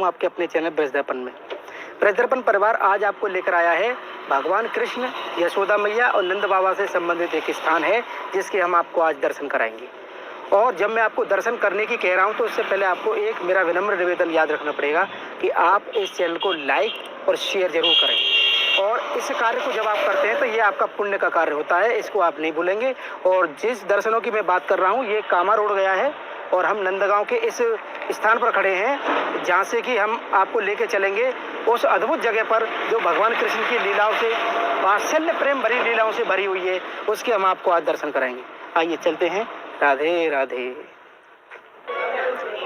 हूँ आपके अपने चैनल ब्रज दर्पण में। ब्रज दर्पण परिवार आज आपको लेकर आया है भगवान कृष्ण, यशोदा मैया और नंद बाबा से संबंधित एक स्थान है जिसके हम आपको आज दर्शन कराएंगे। और जब मैं आपको दर्शन करने की कह रहा हूँ तो उससे पहले आपको एक मेरा विनम्र निवेदन याद रखना पड़ेगा कि आप इस चैनल को लाइक और शेयर जरूर करें। और इस कार्य को जब आप करते हैं तो ये आपका पुण्य का कार्य होता है, इसको आप नहीं भूलेंगे। और जिस दर्शनों की मैं बात कर रहा हूँ ये कामा रोड गया है और हम नंदगांव के इस स्थान पर खड़े हैं जहाँ से कि हम आपको लेके चलेंगे उस अद्भुत जगह पर जो भगवान कृष्ण की लीलाओं से, वात्सल्य प्रेम भरी लीलाओं से भरी हुई है, उसके हम आपको आज दर्शन कराएंगे। आइए चलते हैं। राधे राधे।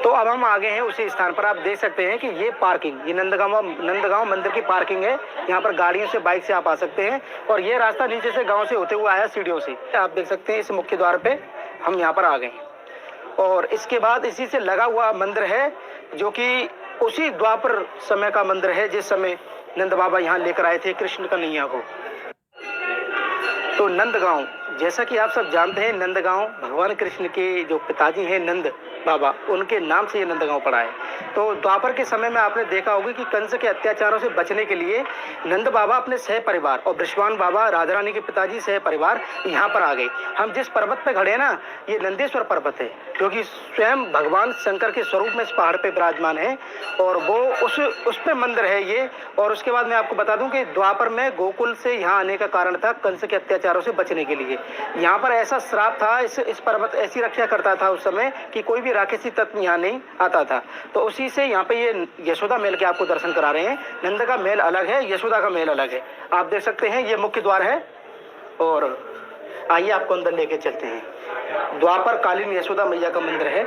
तो अब हम आ गए हैं उसी स्थान पर। आप देख सकते हैं कि ये पार्किंग, ये नंदगांव मंदिर की पार्किंग है। यहाँ पर गाड़ियों से, बाइक से आप आ सकते हैं। और ये रास्ता नीचे से गांव से होते हुए आया सीढ़ियों से। आप देख सकते हैं इस मुख्य द्वार पे हम यहाँ पर आ गए। और इसके बाद इसी से लगा हुआ मंदिर है जो कि उसी द्वापर समय का मंदिर है जिस समय नंद बाबा यहाँ लेकर आए थे कृष्ण कन्हैया को। तो नंदगांव, जैसा कि आप सब जानते हैं, नंदगांव भगवान कृष्ण के जो पिताजी हैं नंद बाबा, उनके नाम से ये नंदगांव पड़ा है। तो द्वापर के समय में आपने देखा होगा कि कंस के अत्याचारों से बचने के लिए नंद बाबा अपने सह परिवार और बृषभान बाबा राधा रानी के पिताजी सह परिवार यहाँ पर आ गए। हम जिस पर्वत पे खड़े हैं ना, ये नंदेश्वर पर्वत है जो कि स्वयं भगवान शंकर के स्वरूप में इस पहाड़ पे विराजमान है। और वो उस पे मंदिर है ये। और उसके बाद मैं आपको बता दूं कि द्वापर में गोकुल से यहाँ आने का कारण था कंस के अत्याचारों से बचने के लिए। यहाँ पर ऐसा श्राप था, इस पर्वत ऐसी रक्षा करता था उस समय कि कोई भी राक्षसी तत्व यहाँ नहीं आता था। तो उसी से यहाँ पे ये यशोदा महल के आपको दर्शन करा रहे हैं। नंद का महल अलग है, यशोदा का महल अलग है। आप देख सकते हैं ये मुख्य द्वार है। और आइए आपको अंदर लेके चलते हैं। द्वापर कालीन यशोदा मैया का मंदिर है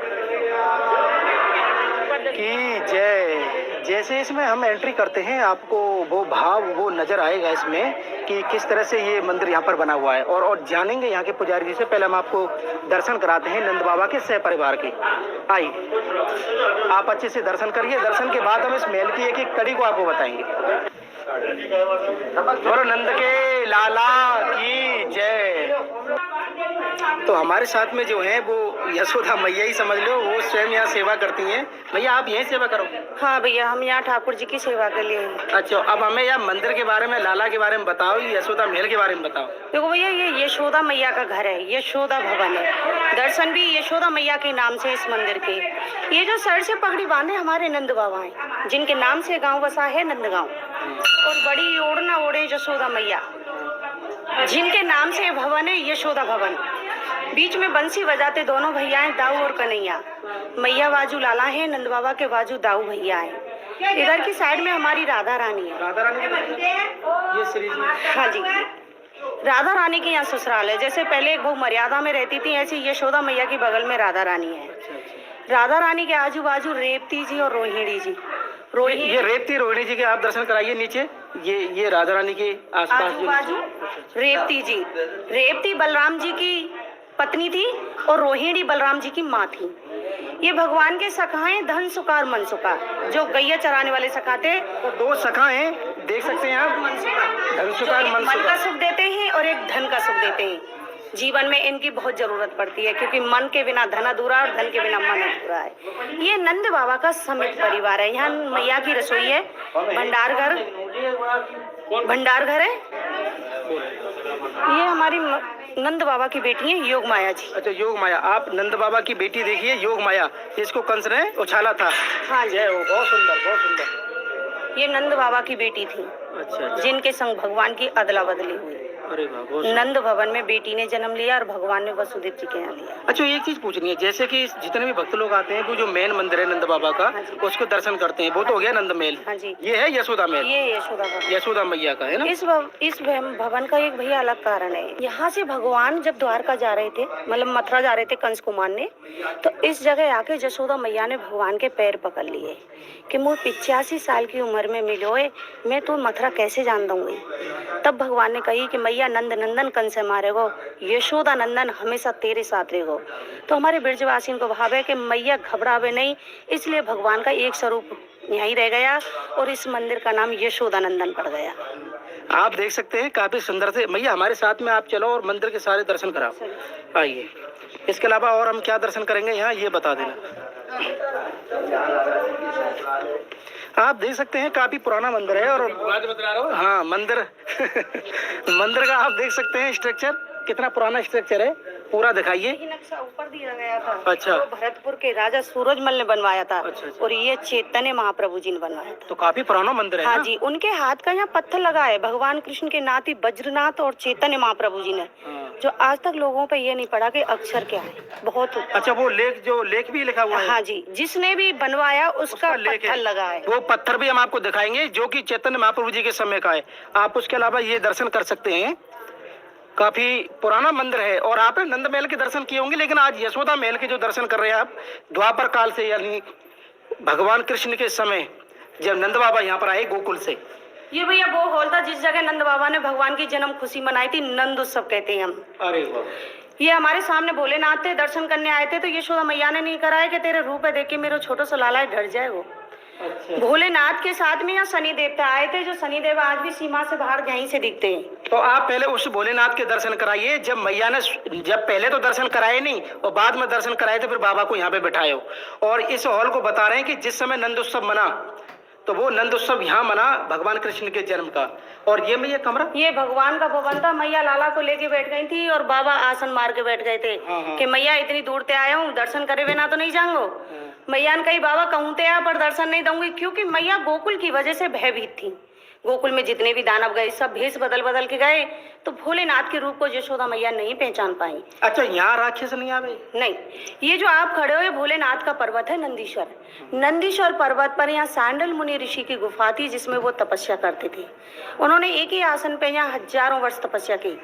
कि जय। जैसे इसमें हम एंट्री करते हैं आपको वो भाव वो नजर आएगा इसमें कि किस तरह से ये मंदिर यहाँ पर बना हुआ है। और जानेंगे यहाँ के पुजारी जी से। पहले हम आपको दर्शन कराते हैं नंद बाबा के सह परिवार के। आइए आप अच्छे से दर्शन करिए। दर्शन के बाद हम इस महल की एक एक कड़ी को आपको बताएंगे। और नंद के लाला की जय। तो हमारे साथ में जो है वो यशोदा मैया ही समझ लो, वो स्वयं यहाँ सेवा करती हैं। भैया आप यहीं सेवा करो? हाँ भैया, हम यहाँ ठाकुर जी की सेवा के लिए हैं। अच्छा, अब हमें यहाँ मंदिर के बारे में, लाला के बारे में बताओ, यशोदा महल के बारे में बताओ। देखो भैया, ये यशोदा मैया का घर है, यशोदा भवन है। दर्शन भी यशोदा मैया के नाम से इस मंदिर के। ये जो सर से पगड़ी बांधे हमारे नंद बाबा हैं, जिनके नाम से गाँव बसा है नंदगांव। और बड़ी ओढ़ना ओढ़े यशोदा मैया, जिनके नाम से भवन है यशोदा भवन। बीच में बंसी बजाते दोनों भैया हैं, दाऊ और कन्हैया। मैया बाजू लाला है, नंद बाबा के बाजू दाऊ भैया है। इधर की साइड में हमारी राधा रानी है। राधा रानी ये श्री जी? हाँ जी, राधा रानी के यहाँ ससुराल है। जैसे पहले एक बहु मर्यादा में रहती थी, ऐसे यशोदा मैया की बगल में राधा रानी है। राधा रानी के आजू बाजू रेवती जी और रोहिणी जी। ये रेवती रोहिणी जी के आप दर्शन कराइए नीचे। ये राधा रानी के आसपास आजू बाजू रेवती जी। रेवती बलराम जी की पत्नी थी और रोहिणी बलराम जी की माँ थी। ये भगवान के सखा हैं, धन सुखा और मन सुखा, जो गैया चराने वाले सखा थे। तो दो सखा हैं, देख सकते हैं आप। मन सुखा, धन सुखा और मन का सुख देते हैं और एक धन का सुख देते हैं। जीवन में इनकी बहुत जरूरत पड़ती है, क्योंकि मन के बिना धन अधूरा और धन के बिना मन अधूरा है। ये नंद बाबा का समित परिवार है। यहाँ मैया की रसोई है, भंडार घर है। ये हमारी नंद बाबा की बेटी है योग माया जी। अच्छा, योग माया। आप नंद बाबा की बेटी देखिए, योग माया, जिसको कंस ने उछाला था। हाँ जी, बहुत सुंदर, बहुत सुंदर। ये नंद बाबा की बेटी थी। अच्छा। जिनके संग भगवान की अदला बदली हुई। अरे वाह, नंद भवन में बेटी ने जन्म लिया और भगवान ने वसुदेव जी के यहाँ लिया। अच्छा, एक चीज पूछनी है, जैसे कि जितने भी भक्त लोग आते हैं वो जो मेन मंदिर है नंद बाबा का, हाँ उसको दर्शन करते हैं, वो तो हो गया नंद महल। हाँ जी, ये है यशोदा महल। ये यशोदा भवन, यशोदा मैया का है ना। इस भवन का एक भैया अलग कारण है। यहाँ से भगवान जब द्वारका जा रहे थे, मतलब मथुरा जा रहे थे कंस को मारने, तो इस जगह आके यशोदा मैया ने भगवान के पैर पकड़ लिए कि मुझे 85 साल की उम्र में मिलोए, मैं तो मथुरा कैसे जान दूंगी। तब भगवान ने कही कि मैया नंद नंदन कंस से मारेगो, यशोदा नंदन हमेशा तेरे साथ रहेगो। तो हमारे ब्रजवासियों को भाव है कि मैया घबरावे नहीं, इसलिए भगवान का एक स्वरूप यहीं रह गया और इस मंदिर का नाम यशोदा नंदन पड़ गया। आप देख सकते हैं काफी सुंदर से। मैया हमारे साथ में आप चलो और मंदिर के सारे दर्शन कराओ। आइए। इसके अलावा और हम क्या दर्शन करेंगे यहाँ, ये बता देना। आप देख सकते हैं काफी पुराना मंदिर है और हाँ मंदिर मंदिर का आप देख सकते हैं स्ट्रक्चर कितना पुराना स्ट्रक्चर है, पूरा दिखाइए। यही नक्शा ऊपर दिया गया था। अच्छा। तो भरतपुर के राजा सूरजमल ने बनवाया था। अच्छा, अच्छा। और ये चैतन्य महाप्रभु जी ने बनवाया था। तो काफी पुराना मंदिर है हाँ ना? जी, उनके हाथ का यहाँ पत्थर लगा है भगवान कृष्ण के नाती वज्रनाथ और चैतन्य महाप्रभु जी ने, जो आज तक लोगों पे ये नहीं पड़ा कि अक्षर क्या है। बहुत अच्छा, वो लेख भी लिखा हुआ है? हाँ जी, जिसने भी बनवाया उसका पत्थर लगा है। वो पत्थर भी हम आपको दिखाएंगे जो कि चैतन्य महाप्रभु जी के समय का है। आप उसके अलावा ये दर्शन कर सकते हैं, काफी पुराना मंदिर है। और आपने नंद महल के दर्शन किए होंगे, लेकिन आज यशोदा महल के जो दर्शन कर रहे हैं आप, द्वापर काल से यानी भगवान कृष्ण के समय जब नंद बाबा यहाँ पर आए गोकुल से। ये भैया वो हॉल था जिस जगह नंद बाबा ने भगवान की जन्म खुशी मनाई थी, नंद उत्सव कहते हैं हम। अरे वाह। ये हमारे सामने भोलेनाथ थे, दर्शन करने आए थे, तो यशोदा मैया ने नहीं कराया कि तेरे रूप है देख के मेरा छोटा सा लाला डर जाए वो। अच्छा। भोलेनाथ के साथ में यहाँ शनि देवता आए थे, जो शनि देव आज भी सीमा से बाहर यहीं से दिखते हैं। तो आप पहले उस भोलेनाथ के दर्शन कराइए, जब मैया ने जब पहले तो दर्शन कराए नहीं और बाद में दर्शन कराए थे, फिर बाबा को यहाँ पे बिठाए हो। और इस हॉल को बता रहे हैं कि जिस समय नंद उत्सव मना, तो वो नंद उत्सव यहाँ मना भगवान कृष्ण के जन्म का। और ये मैया कमरा, ये भगवान का भवन था। मैया लाला को लेके बैठ गई थी और बाबा आसन मार के बैठ गए थे। हाँ। कि मैया इतनी दूर से आया हूँ, दर्शन करे बिना तो नहीं जाऊंगो। मैया ने कही बाबा कहूँ ते आ पर दर्शन नहीं दूंगी, क्योंकि मैया गोकुल की वजह से भयभीत थी। गोकुल में जितने भी दानव गए सब भेष बदल बदल के गए, तो भोलेनाथ के रूप को यशोदा मैया नहीं पहचान पाई। अच्छा, यहाँ राक्षस नहीं आवे? नहीं, ये जो आप खड़े हो ये भोलेनाथ का पर्वत है नंदीश्वर। नंदीश्वर पर्वत पर यहाँ सांडल मुनि ऋषि की गुफा थी जिसमें वो तपस्या करते थे। उन्होंने एक ही आसन पे यहाँ हजारों वर्ष तपस्या की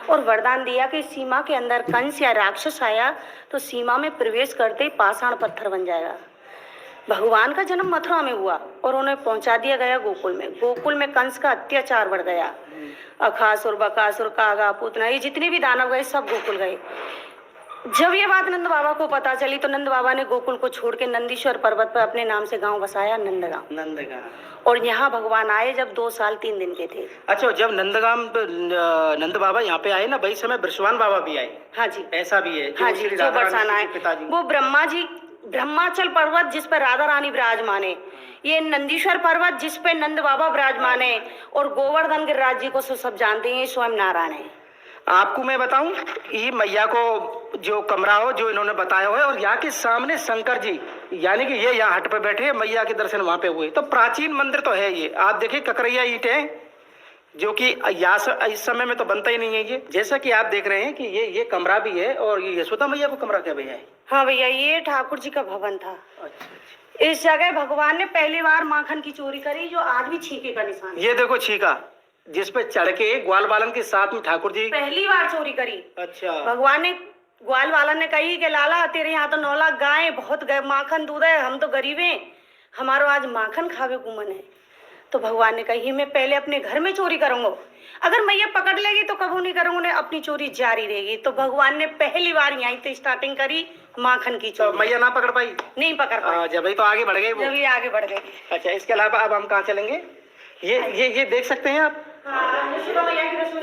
और वरदान दिया कि सीमा के अंदर कंस या राक्षस आया तो सीमा में प्रवेश करते ही पाषाण पत्थर बन जाएगा। भगवान का जन्म मथुरा में हुआ और उन्हें पहुंचा दिया गया गोकुल में। गोकुल में कंस का अत्याचार बढ़ गया। अखासुर, बकासुर, कागा, पूतना, ये जितने भी दानव गए सब गोकुल गए। जब ये बात नंद बाबा को पता चली तो नंद बाबा ने गोकुल को छोड़ के नंदीश्वर पर्वत पर अपने नाम से गांव बसाया, नंदगांव। नंदगांव। और यहाँ भगवान आए जब 2 साल 3 दिन के थे। अच्छा, जब नंद बाबा यहाँ पे आए ना, वही समय बृषवान बाबा भी आए? हाँ जी, ऐसा भी है? हाँ जी, जो बरसान आए वो ब्रह्माचल पर्वत जिस पर राधा रानी विराजमान है, ये नंदीश्वर पर्वत जिस पे नंद बाबा विराजमान है, और गोवर्धन गिरिराज जी को सब जानते हैं, स्वयं नारायण है। आपको मैं बताऊं, ये मैया को जो कमरा हो जो इन्होंने बताया हुआ है, और यहाँ के सामने शंकर जी, यानी कि ये यहाँ हट पे बैठे हैं, मैया के दर्शन वहां पे हुए। तो प्राचीन मंदिर तो है ये। आप देखिए ककरैया ईंटें, जो कि इस समय में तो बनता ही नहीं है ये। जैसा कि आप देख रहे हैं कि ये कमरा भी है, और ये यशोदा मैया को कमरा क्या भैया है? हाँ भैया, ये ठाकुर जी का भवन था। अच्छा। इस जगह भगवान ने पहली बार माखन की चोरी करी, जो आज भी छीके का निशान है। ये देखो छीका, जिस पे चढ़ के ग्वाल बालन के साथ में ठाकुर जी पहली बार चोरी करी। अच्छा। भगवान ने, ग्वाल वालन ने कही कि लाला तेरे यहाँ तो 9 लाख गाय, बहुत माखन दूध है, हम तो गरीब हैं, हमारो आज माखन खावे को मन है। तो भगवान ने कही मैं पहले अपने घर में चोरी करूंगा, अगर मैया पकड़ लेगी तो कबू नहीं करूंगा, अपनी चोरी जारी रहेगी। तो भगवान ने पहली बार यहीं से स्टार्टिंग करी माखन की चोरी। तो मैया ना पकड़ पाई? नहीं पकड़ पाई। जब ही तो आगे बढ़ गए वो। जब ये आगे बढ़ गए। अच्छा, इसके अलावा अब हम कहाँ चलेंगे? ये देख सकते हैं आप,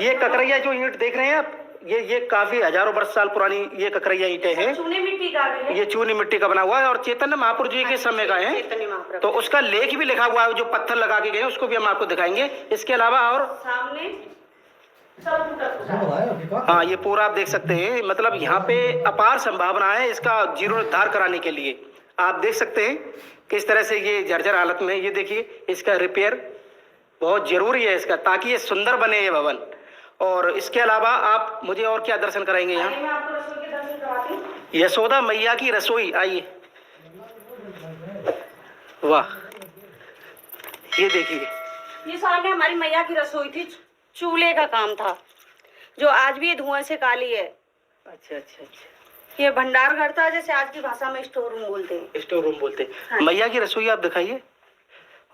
ये ककरैया जो ईंट देख रहे हैं आप, ये काफी हजारों वर्ष साल पुरानी ये ककरैया ईंटें हैं। चूने मिट्टी का भी है। ये चूनी मिट्टी का बना हुआ है और चैतन्य महापुरुष जी के समय का है। तो उसका लेख भी लिखा हुआ है, जो पत्थर लगा के गए, उसको भी हम आपको दिखाएंगे। इसके अलावा और सामने सब हाँ, ये पूरा आप देख सकते हैं। मतलब यहाँ पे अपार संभावना है इसका जीर्णोद्धार कराने के लिए। आप देख सकते हैं किस तरह से ये जर्जर हालत में। ये देखिए, इसका रिपेयर बहुत जरूरी है इसका, ताकि ये सुंदर बने ये भवन। और इसके अलावा आप मुझे और क्या दर्शन कराएंगे यहाँ? मैं आपको रसोई के दर्शन कराती हूँ। यशोदा मैया की रसोई, आइए। वाह, ये देखिए, ये सामने हमारी मैया की रसोई थी, चूल्हे का काम था, जो आज भी धुआं से काली है। अच्छा अच्छा अच्छा। ये भंडार घर था, जैसे आज की भाषा में स्टोर रूम बोलते हैं। स्टोर रूम बोलते हैं। हाँ। मैया की रसोई आप दिखाइए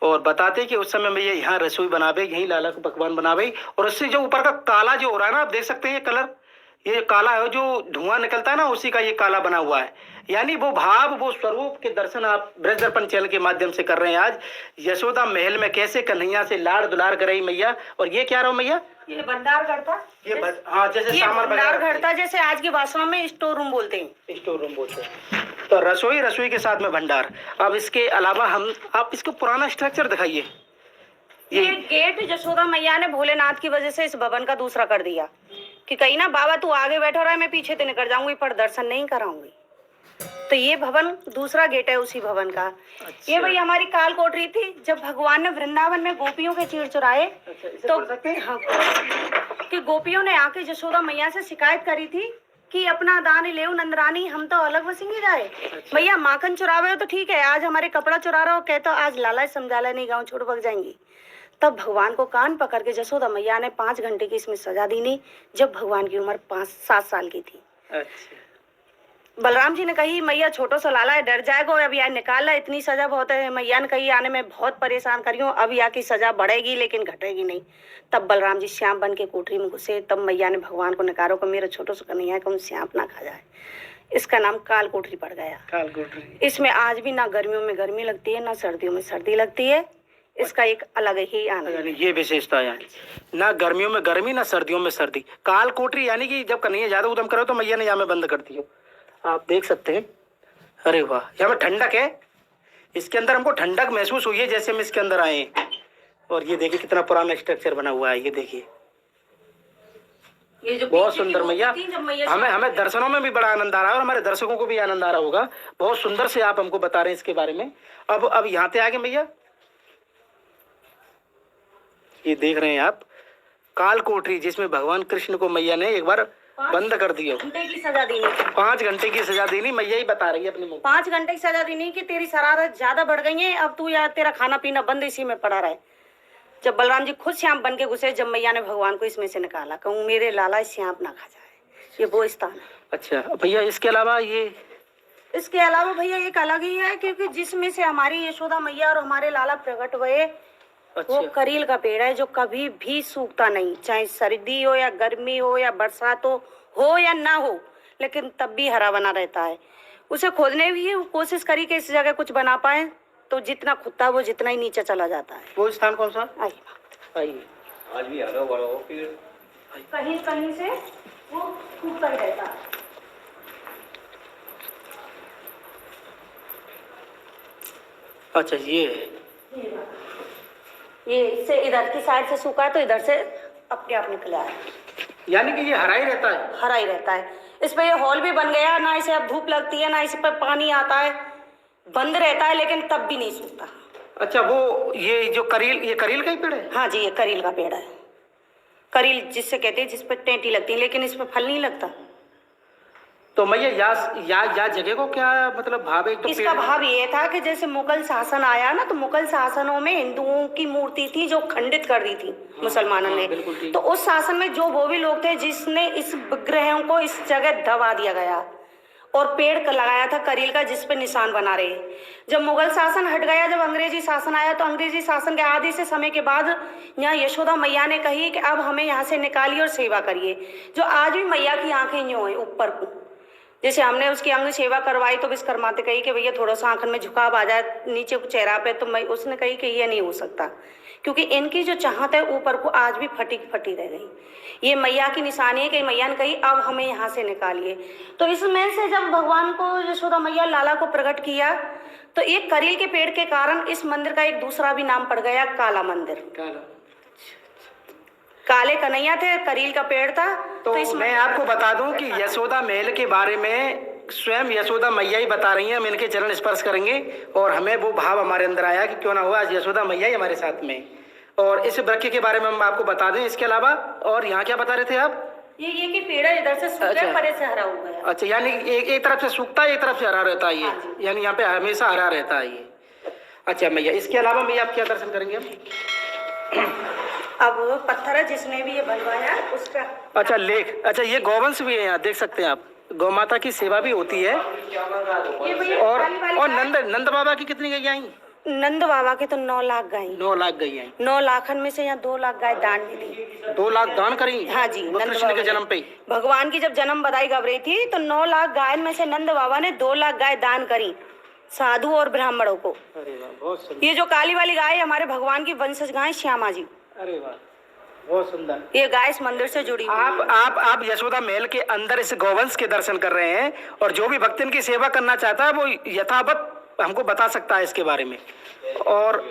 और बताते कि उस समय मैया यहाँ रसोई बनावे, यहीं लाला को पकवान बनावे। और उससे जो ऊपर का काला जो हो रहा है ना, आप देख सकते हैं ये कलर, ये काला है, जो धुआं निकलता है ना, उसी का ये काला बना हुआ है। यानी वो भाव, वो स्वरूप के दर्शन आप ब्रज दर्पण चैनल के माध्यम से कर रहे हैं आज। यशोदा महल में कैसे कन्हैया से लाड़ दुलार कर रही मैया। और ये क्या रहो मैया? ये भंडार घर था, हाँ जैसे ये सामान भंडार वगैरह घर था, जैसे आज की भाषा में स्टोर रूम बोलते हैं। स्टोर रूम बोलते हैं। तो रसोई के साथ में भंडार। अब इसके अलावा आप इसको पुराना स्ट्रक्चर दिखाइए। ये गेट यशोदा मैया ने भोलेनाथ की वजह से इस भवन का दूसरा कर दिया कि कहीं ना बाबा तू आगे बैठा रहा है, मैं पीछे तो निकल जाऊंगी पर दर्शन नहीं कराऊंगी। तो ये भवन दूसरा गेट है उसी भवन का। अच्छा। ये भाई हमारी काल कोठरी थी, जब भगवान ने वृंदावन में गोपियों के चीर चुराए। इसे तो पढ़ सकते हैं? हाँ, कि गोपियों ने आके यशोदा मैया से शिकायत करी थी कि अपना दान ले नंदरानी, हम तो अलग बसेंगे जाए। भैया माखन चुरावे हो तो ठीक है, आज हमारे कपड़ा चुरा रहे हो, कहते हो आज लाला समझाला नहीं गाँव छोड़ भग जाएंगी। तब भगवान को कान पकड़ के यशोदा मैया ने 5 घंटे की इसमें सजा दी नहीं, जब भगवान की उम्र 5-7 साल की थी। अच्छा। बलराम जी ने कही मैया छोटो सा लाला है, डर जाएगा, अब यार निकाल ला, इतनी सजा बहुत है। मैया ने कही आने में बहुत परेशान करी हूँ, अब यहाँ की सजा बढ़ेगी लेकिन घटेगी नहीं। तब बलराम जी श्याम बन के कोठरी में घुसे। तब मैया ने भगवान को निकारो को मेरा छोटो सा कन्हैया को श्याम ना खा जाए। इसका नाम काल कोठरी पड़ गया। काल कोठरी। इसमें आज भी ना गर्मियों में गर्मी लगती है, ना सर्दियों में सर्दी लगती है। इसका एक अलग ही आनंद है। ये विशेषता है, ना गर्मियों में गर्मी ना सर्दियों में सर्दी। काल कोठरी यानी कि जब कन्हैया ज्यादा उदम करो तो मैया ने यहाँ में बंद कर दी हो। आप देख सकते हैं। अरे वाह, यहाँ में ठंडक है, इसके अंदर हमको ठंडक महसूस हुई है जैसे हम इसके अंदर आए। और ये देखिए कितना पुराना स्ट्रक्चर बना हुआ है, ये देखिए ये जो बहुत सुंदर। मैया हमें दर्शनों में भी बड़ा आनंद आ रहा है और हमारे दर्शकों को भी आनंद आ रहा होगा। बहुत सुंदर से आप हमको बता रहे हैं इसके बारे में। अब यहाँ पे आगे मैया ये देख रहे हैं आप, काल कोठरी, जिसमें भगवान कृष्ण को मैया ने एक बार बंद कर दिया। 5 घंटे की सजा दी नहीं। 5 घंटे की सजा देनी, मैया ही बता रही है अपने मुंह। 5 घंटे की सजा दी नहीं कि तेरी शरारत ज्यादा बढ़ गई है, अब तू यार तेरा खाना पीना बंद इसी में पड़ा रहे। जब बलराम जी खुद श्याम बन के घुसे, जब मैया ने भगवान को इसमें से निकाला, कहूँ मेरे लाला श्याम ना खा जाए, ये वो स्थान है। अच्छा भैया, इसके अलावा इसके अलावा भैया एक अलग ही है, क्योंकि जिसमें से हमारी यशोदा मैया और हमारे लाला प्रकट हुए। अच्छा। वो करील का पेड़ है जो कभी भी सूखता नहीं, चाहे सर्दी हो या गर्मी हो या बरसात हो या ना हो, लेकिन तब भी हरा बना रहता है। उसे खोदने भी कोशिश करी कि इस जगह कुछ बना पाए, तो जितना खुदता वो जितना ही नीचे चला जाता है। वो स्थान कौन सा? आइए, आज भी हरा भरा हो, फिर कहीं कहीं से वो सूखता ही रहता है। अच्छा, ये है। ये इससे इधर की साइड से सूखा है तो इधर से अपने आप निकला है, यानी कि ये हरा ही रहता है। हरा ही रहता है। इस पे ये हॉल भी बन गया, ना इसे अब धूप लगती है ना इस पर पानी आता है, बंद रहता है लेकिन तब भी नहीं सूखता। अच्छा, वो ये जो ये करील का ही पेड़ है? हाँ जी, ये करील का पेड़ है। करील जिससे कहते हैं, जिस पर टेंटी लगती है, लेकिन इस पर फल नहीं लगता। तो मैया या जगह को क्या मतलब भाव है? तो इसका भाव ये था कि जैसे मुगल शासन आया ना, तो मुगल शासनों में हिंदुओं की मूर्ति थी जो खंडित कर दी थी मुसलमानों ने। तो उस शासन में जो वो भी लोग थे जिसने इस विग्रहों को इस जगह दबा दिया गया और पेड़ लगाया था करील का, जिस पे निशान बना रहे। जब मुगल शासन हट गया, जब अंग्रेजी शासन आया, तो अंग्रेजी शासन के आधे से समय के बाद यहाँ यशोदा मैया ने कही कि अब हमें यहाँ से निकालिए और सेवा करिए। जो आज भी मैया की आंखें यूं हैं ऊपर को, जैसे हमने उसकी अंग सेवा करवाई तो विश्वकर्मा से कही कि भैया थोड़ा सा आंखन में झुकाव आ जाए नीचे चेहरा पे, तो मैं उसने कही कि ये नहीं हो सकता, क्योंकि इनकी जो चाहत है ऊपर को आज भी फटी फटी रह गई। ये मैया की निशानी है कि मैया ने कही अब हमें यहाँ से निकालिए। तो इसमें से जब भगवान को यशोदा मैया लाला को प्रकट किया, तो एक करील के पेड़ के कारण इस मंदिर का एक दूसरा भी नाम पड़ गया, काला मंदिर। काले कन्हैया थे, करील का पेड़ था। तो मैं आपको बता दूं कि यशोदा महल के बारे में स्वयं यशोदा मैया ही बता रही हैं। हम इनके चरण स्पर्श करेंगे और हमें वो भाव हमारे अंदर आया कि क्यों ना हुआ, आज यशोदा मैया ही हमारे साथ में। और इस वृक्ष के बारे में हम आपको बता दें। इसके अलावा और यहाँ क्या बता रहे थे आप? ये कि पेड़ इधर से सूख गया, परे से हरा हुआ है। अच्छा, यानी एक तरफ से सूखता है, एक तरफ से हरा रहता है ये। हाँ, यानी यहाँ पे हमेशा हरा रहता है ये। अच्छा मैया, इसके अलावा मैया आप क्या दर्शन करेंगे हम? अब वो पत्थर है जिसने भी ये बनवाया उसका। अच्छा, लेख। अच्छा, ये गौवंश भी है यहाँ, देख सकते हैं आप। गौ माता की सेवा भी होती है। और नंद बाबा की कितनी गई आई? नंद बाबा के तो 9 लाख गाय। 9 लाख गई आई। 9 लाखन में से यहाँ 2 लाख गाय दान मिली। 2 लाख दान करी? हाँ जी, कृष्ण के जन्म पे। भगवान की जब जन्म बधाई गब रही थी, तो 9 लाख गाय में से नंद बाबा ने 2 लाख गाय दान करी साधु और ब्राह्मणों को। अरे वाह, बहुत सुंदर। ये जो काली वाली गाय हमारे भगवान की वंशज गाय श्यामा जी। अरे वाह। बहुत सुंदर। ये गाय इस मंदिर से जुड़ी हुई है। आप यशोदा महल के अंदर इस गौवंश के दर्शन कर रहे हैं, और जो भी भक्त इनकी सेवा करना चाहता है वो यथावत हमको बता सकता है इसके बारे में। और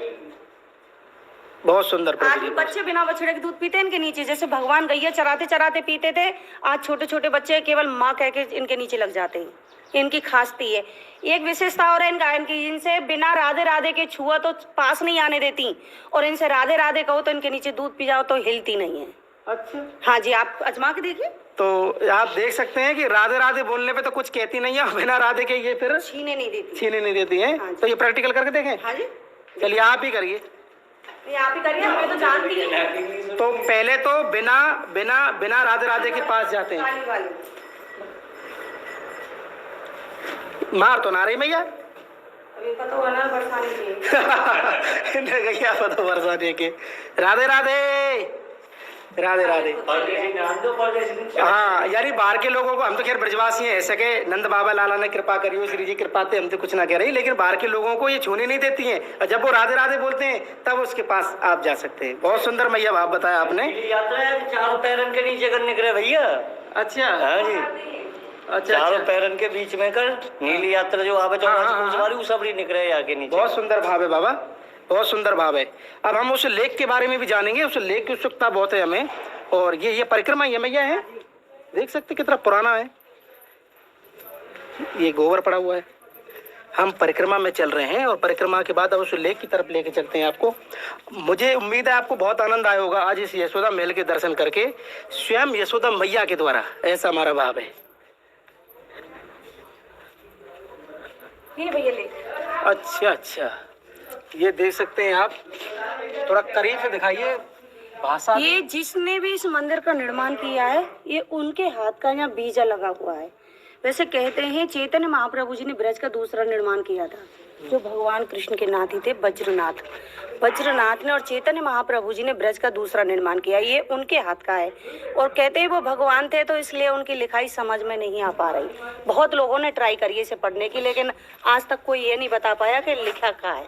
बहुत सुंदर प्रभु आज जी। भी बच्चे बिना बछड़े के दूध पीते हैं इनके नीचे, जैसे भगवान गैया चराते चराते पीते थे, आज छोटे छोटे बच्चे केवल माँ कह के इनके नीचे लग जाते हैं। इनकी खासियत है, एक विशेषता और है इन गायन की, इनसे बिना राधे राधे के छुआ तो पास नहीं आने देती, और इनसे राधे राधे कहो तो इनके नीचे दूध पी जाओ तो हिलती नहीं है। अच्छा, हाँ जी, आप अजमा के देखिए। तो आप देख सकते हैं कि राधे राधे बोलने पे तो कुछ कहती नहीं है, बिना राधे के ये फिर छीने नहीं देती। छीने नहीं देती है। हाँ जी। तो ये प्रैक्टिकल करके देखें। हाँ जी, चलिए आप ही करिए। ये आप ही करिए, हमें तो जानती है। तो पहले तो बिना बिना बिना राधे राधे के पास जाते हैं। काली वाली मार तो ना रही मैया। अभी पता हुआ ना बरसाने की। गैया तो बरसाने के। राधे राधे राधे राधे। हाँ, यानी बाहर के लोगों को, हम तो खैर ब्रजवासी हैं, ऐसे के नंद बाबा लाला ने कृपा करी हो, श्री जी कृपा थे, हम तो कुछ ना कह रही, लेकिन बाहर के लोगों को ये छूने नहीं देती हैं, और जब वो राधे राधे बोलते हैं तब उसके पास आप जा सकते हैं। बहुत सुंदर मैया भाव बताया आपने। यात्रा है, चारों पैरन के नीचे करने के भैया। अच्छा, हाँ जी, अच्छा, चारों अच्छा। पैरन के बीच में कर नीली यात्रा जो आवे चौरासी सब निकले आगे नीचे। बहुत सुंदर भाव है बाबा, बहुत सुंदर भाव है। अब हम उस लेक के बारे में भी जानेंगे, उस लेक की उत्सुकता बहुत है हमें। और ये परिक्रमा ये मैया है, देख सकते कितना पुराना है, ये गोबर पड़ा हुआ है। हम परिक्रमा में चल रहे हैं, और परिक्रमा के बाद अब उस लेक की तरफ लेके चलते हैं आपको। मुझे उम्मीद है आपको बहुत आनंद आया होगा आज इस यशोदा महल के दर्शन करके, स्वयं यशोदा मैया के द्वारा, ऐसा हमारा भाव है। ये भैया ले। अच्छा अच्छा, ये देख सकते हैं आप, थोड़ा करीब से दिखाइए भाषा। ये जिसने भी इस मंदिर का निर्माण किया है, ये उनके हाथ का यहाँ बीजा लगा हुआ है। वैसे कहते हैं चैतन्य महाप्रभु जी ने ब्रज का दूसरा निर्माण किया था, जो भगवान कृष्ण के नाती थे वज्रनाथ। वज्रनाथ ने और चैतन्य महाप्रभु जी ने ब्रज का दूसरा निर्माण किया, ये उनके हाथ का है। और कहते हैं वो भगवान थे, तो इसलिए उनकी लिखाई समझ में नहीं आ पा रही। बहुत लोगों ने ट्राई करी इसे पढ़ने की, लेकिन आज तक कोई ये नहीं बता पाया कि लिखा क्या है,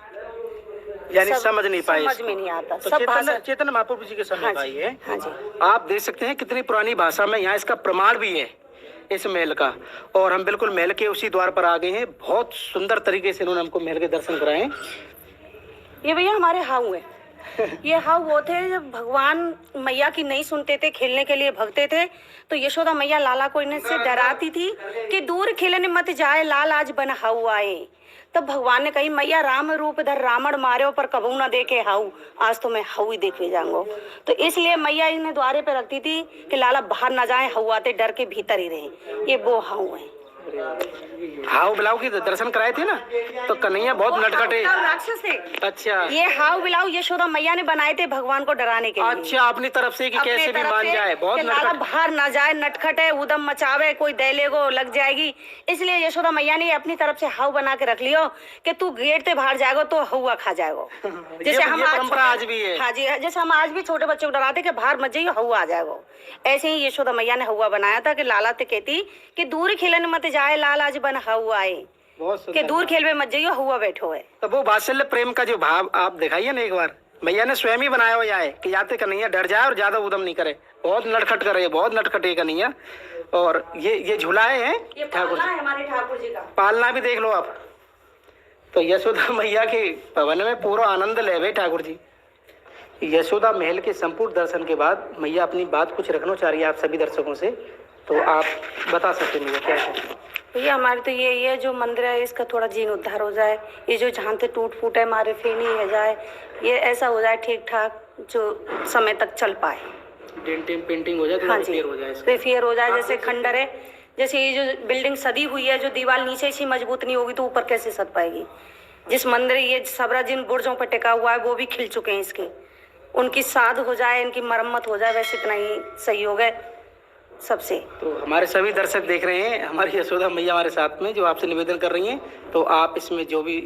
यानी समझ नहीं पाए, समझ में नहीं आता। तो सब भाषा चैतन्य महाप्रभु जी के समय का ही है। हाँ जी, आप देख सकते हैं कितनी पुरानी भाषा में, यहाँ इसका प्रमाण भी है इस महल का। और हम बिल्कुल महल के उसी द्वार पर आ गए हैं। बहुत सुंदर तरीके से इन्होंने हमको महल के दर्शन कराए हैं। ये भैया हमारे हाउ है। ये हाउ वो थे जब भगवान मैया की नहीं सुनते थे, खेलने के लिए भगते थे, तो यशोदा मैया लाला को इनसे डराती थी कि दूर खेलने मत जाए, लाल आज बन हाउ आए। तब भगवान ने कही मैया राम रूप धर रावण मारे पर कबू ना देखे हाउ, आज तो मैं हाउ ही देखे जाऊंगा। तो इसलिए मैया इन्हें द्वारे पे रखती थी कि लाला बाहर ना जाए, हाउ आते डर के भीतर ही रहे। ये वो हाउ है। हाउ बिलाव के दर्शन कराए थे ना, तो कन्हैया बहुत नटखटे राक्षस थे। अच्छा, ये हाउ बिलाव यशोदा मैया ने बनाए थे भगवान को डराने के लिए। अच्छा, अपनी तरफ से कि अपने कैसे भी तरफ मान से जाए, बहुत कि लाला नटखट। बाहर ना जाए, नटखट है, उदम मचावे, कोई दैले को लग जाएगी। इसलिए यशोदा मैया ने अपनी तरफ से हाउ बना के रख लियो कि तू गेट से बाहर जाएगा तो हवा खा जाएगा। जैसे हम परंपरा आज भी है। हाँ जी, जैसे हम आज भी छोटे बच्चों को डराते कि बाहर मत जाइए, हवा आ जाएगा। ऐसे ही यशोदा मैया ने हवा बनाया था कि लाला ते कहती कि दूर खेलन मत जाए, लाल आज बन हवा आए, बहुत कि सुंदर। दूर खेल में मत जाइए, हुआ बैठो है। तो वो वात्सल्य प्रेम का जो भाव आप दिखाइए ना एक बार, मैया ने स्वयं ही बनाया हुआ है कि जाते कन्हैया डर जाए और ज्यादा उदम नहीं करे, बहुत नटखट करे, बहुत नटखट है कन्हैया। और ये झुलाए हैं ये ठाकुर पालना जी, है हमारे ठाकुर जी का। पालना भी देख लो आप। तो यशोदा मैया के भवन में पूरा आनंद ले भाई ठाकुर जी। यशोदा महल के संपूर्ण दर्शन के बाद मैया अपनी बात कुछ रखना चाह रही है आप सभी दर्शकों से, तो आप बता सकते हैं क्या है? भैया हमारे तो ये जो मंदिर है इसका थोड़ा जीर्णोद्धार हो जाए, ये जो जहाँ से टूट फूट है हमारे फेनी है जाए, ये ऐसा हो जाए ठीक ठाक जो समय तक चल पाए। डेंटिंग पेंटिंग हो जाए, हाँ जी, रिपेयर हो जाए इसका। रिपेयर हो जाए। जैसे खंडर है, जैसे ये जो बिल्डिंग सदी हुई है, जो दीवार नीचे से मजबूत नहीं होगी तो ऊपर कैसे सद पाएगी। जिस मंदिर ये सबरा जिन बुर्जों पर टिका हुआ है वो भी खिल चुके हैं, इसके उनकी साध हो जाए, इनकी मरम्मत हो जाए, वैसे इतना ही सहयोग है सबसे। तो हमारे सभी दर्शक देख रहे हैं, हमारी यशोदा मैया हमारे साथ में जो आपसे निवेदन कर रही हैं, तो आप इसमें जो भी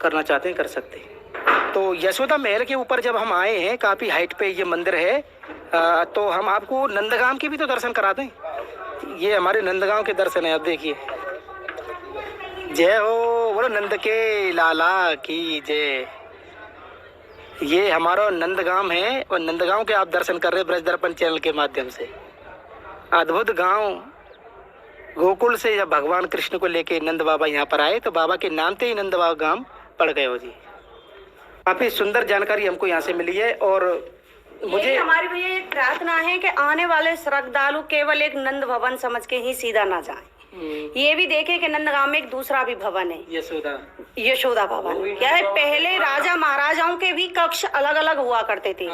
करना चाहते हैं कर सकते हैं। तो यशोदा महल के ऊपर जब हम आए हैं, काफ़ी हाइट पे ये मंदिर है, तो हम आपको नंदगांव के भी तो दर्शन कराते हैं। ये हमारे नंदगांव के दर्शन है, आप देखिए। जय हो बोलो नंद के लाला की जय। ये हमारा नंदगांव है और नंदगांव के आप दर्शन कर रहे हैं ब्रज दर्पण चैनल के माध्यम से। अद्भुत गांव गोकुल से जब भगवान कृष्ण को लेके नंद बाबा यहाँ पर आए तो बाबा के नाम से ही नंद बाबा गांव पड़ गए हो जी। काफी सुंदर जानकारी हमको यहाँ से मिली है और मुझे हमारी भैया एक प्रार्थना है कि आने वाले श्रद्धालु केवल एक नंद भवन समझ के ही सीधा ना जाएं। ये भी देखे कि नंदगांव में एक दूसरा भी भवन है, यशोदा भवन। क्या है, पहले राजा महाराजाओं के भी कक्ष अलग अलग हुआ करते थे।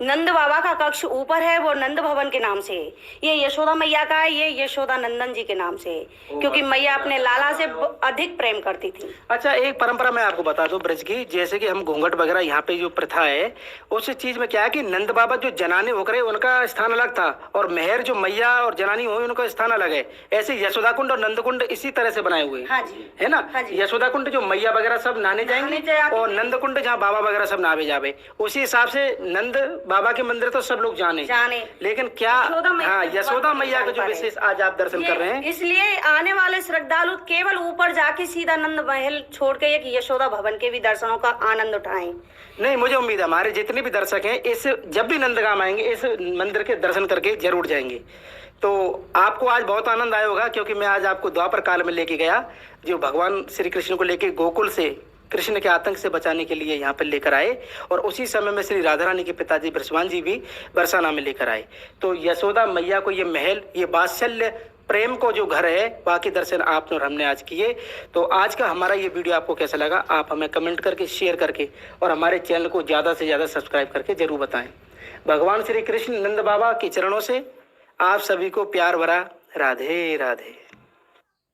नंद बाबा का कक्ष ऊपर है, वो नंद भवन के नाम से है। ये यशोदा मैया का है, ये यशोदा नंदन जी के नाम से है, क्योंकि मैया अपने लाला से अधिक प्रेम करती थी। अच्छा, एक परंपरा मैं आपको बता दूं ब्रज की, जैसे कि हम घूंघट वगैरह यहाँ पे जो प्रथा है उस चीज में क्या है कि नंद बाबा जो जनानी होकर उनका स्थान अलग था और मेहर जो मैया और जनानी हुई उनका स्थान अलग है। ऐसे यशोदा कुंड और नंद कुंड इसी तरह से बनाए हुए हैं। हाँ जी, है ना। हाँ जी। यशोदा कुंड जो मैया वगैरह सब नहाने जाएंगे और नंद कुंड जहाँ बाबा वगैरह सब नहावे जावे। उसी हिसाब से नंद बाबा के मंदिर तो सब लोग जाने, लेकिन क्या हाँ यशोदा मैया का जो विशेष आज आप दर्शन कर रहे हैं, इसलिए आने वाले श्रद्धालु केवल ऊपर जाके सीधा नंद महल छोड़ के एक यशोदा भवन के भी दर्शनों का आनंद उठाएं। नहीं, मुझे उम्मीद है हमारे जितने भी दर्शक हैं इस जब भी नंदगांव आएंगे इस मंदिर के दर्शन करके जरूर जाएंगे। तो आपको आज बहुत आनंद आया होगा, क्योंकि मैं आज आपको द्वापर काल में लेके गया, जो भगवान श्री कृष्ण को लेके गोकुल से कृष्ण के आतंक से बचाने के लिए यहाँ पर लेकर आए और उसी समय में श्री राधा रानी के पिताजी बृषभान जी भी बरसाना में लेकर आए। तो यशोदा मैया को ये महल, ये वात्सल्य प्रेम को जो घर है, बाकी दर्शन आपने और हमने आज किए। तो आज का हमारा ये वीडियो आपको कैसा लगा आप हमें कमेंट करके, शेयर करके और हमारे चैनल को ज़्यादा से ज़्यादा सब्सक्राइब करके जरूर बताएं। भगवान श्री कृष्ण नंद बाबा के चरणों से आप सभी को प्यार भरा राधे राधे।